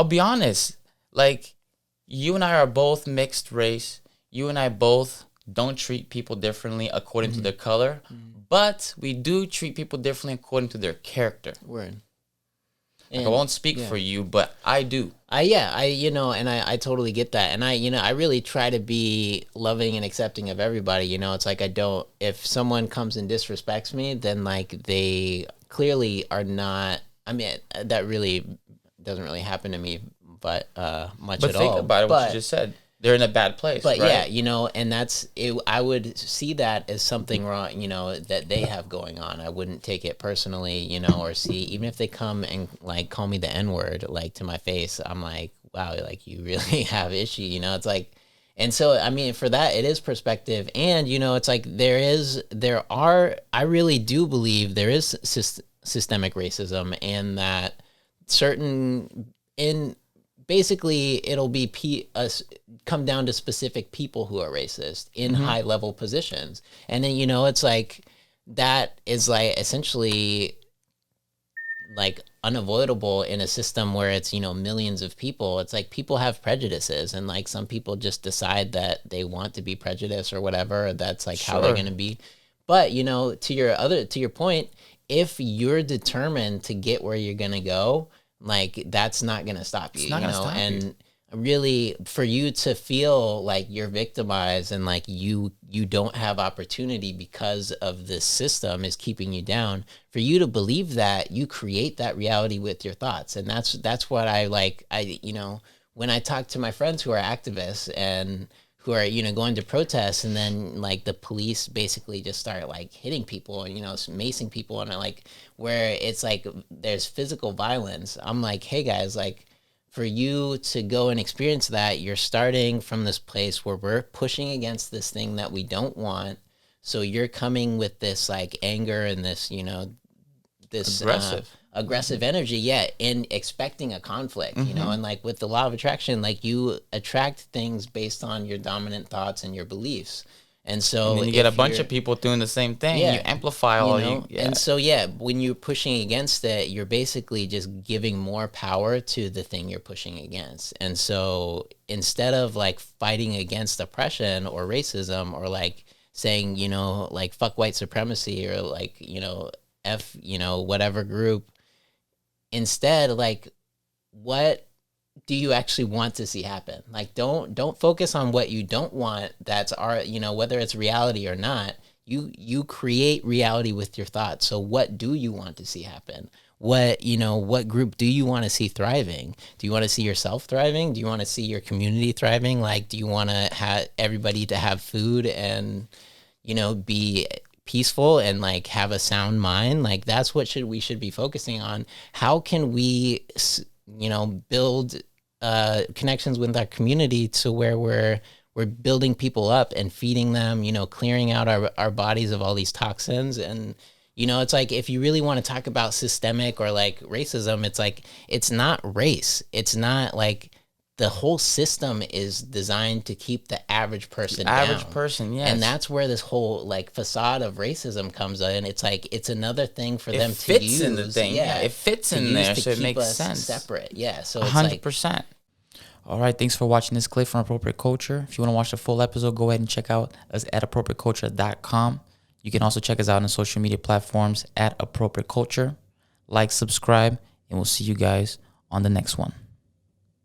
I'll be honest. Like, you and I are both mixed race. You and I both don't treat people differently according to their color, but we do treat people differently according to their character. Word. Like, I won't speak for you, but I do. I totally get that. And I really try to be loving and accepting of everybody. It's like if someone comes and disrespects me, then like they clearly are not, I mean, that really doesn't really happen to me, but much at all. But think about what you just said. They're in a bad place, but right? yeah, and that's it. I would see that as something wrong, that they have going on. I wouldn't take it personally, or see, even if they come and like call me the N-word, like to my face, I'm like, wow, like you really have issue, it's like, and so, I mean, for that, it is perspective. And, it's like I really do believe there is systemic racism, and that basically it'll be come down to specific people who are racist in high level positions. And then, it's like, that is like essentially like unavoidable in a system where it's, millions of people. It's like people have prejudices, and like some people just decide that they want to be prejudiced or whatever. That's like how they're going to be. But, to your point, if you're determined to get where you're going to go, like that's not going to stop you, and really for you to feel like you're victimized and like you don't have opportunity because of this system is keeping you down, for you to believe that, you create that reality with your thoughts. And that's what I like. When I talk to my friends who are activists and who are, going to protests, and then like the police basically just start like hitting people and, macing people, and like where it's like there's physical violence. I'm like, hey guys, like for you to go and experience that, you're starting from this place where we're pushing against this thing that we don't want. So you're coming with this like anger and this, this aggressive energy, and expecting a conflict, and like with the law of attraction, like you attract things based on your dominant thoughts and your beliefs. And so and then you get a bunch of people doing the same thing. You amplify And so, when you're pushing against it, you're basically just giving more power to the thing you're pushing against. And so instead of like fighting against oppression or racism, or like saying, like fuck white supremacy, or like, F, whatever group, instead, like, what do you actually want to see happen? Like, don't focus on what you don't want. That's whether it's reality or not, you create reality with your thoughts. So what do you want to see happen? What group do you want to see thriving? Do you want to see yourself thriving? Do you want to see your community thriving? Like, do you want to have everybody to have food and, be peaceful and like have a sound mind? Like, that's what we should be focusing on. How can we, build connections with our community to where we're building people up and feeding them, clearing out our bodies of all these toxins. And, it's like, if you really want to talk about systemic or like racism, it's like, it's not race. It's not like the whole system is designed to keep the average person down. Average person, yes. And that's where this whole like facade of racism comes in. It's like, it's another thing for them to use. It fits in the thing. Yeah, it fits in there, so it makes sense. Separate. Yeah, so it's 100%. All right, thanks for watching this clip from Appropriate Culture. If you want to watch the full episode, go ahead and check out us at appropriateculture.com. You can also check us out on social media platforms at Appropriate Culture. Like, subscribe, and we'll see you guys on the next one.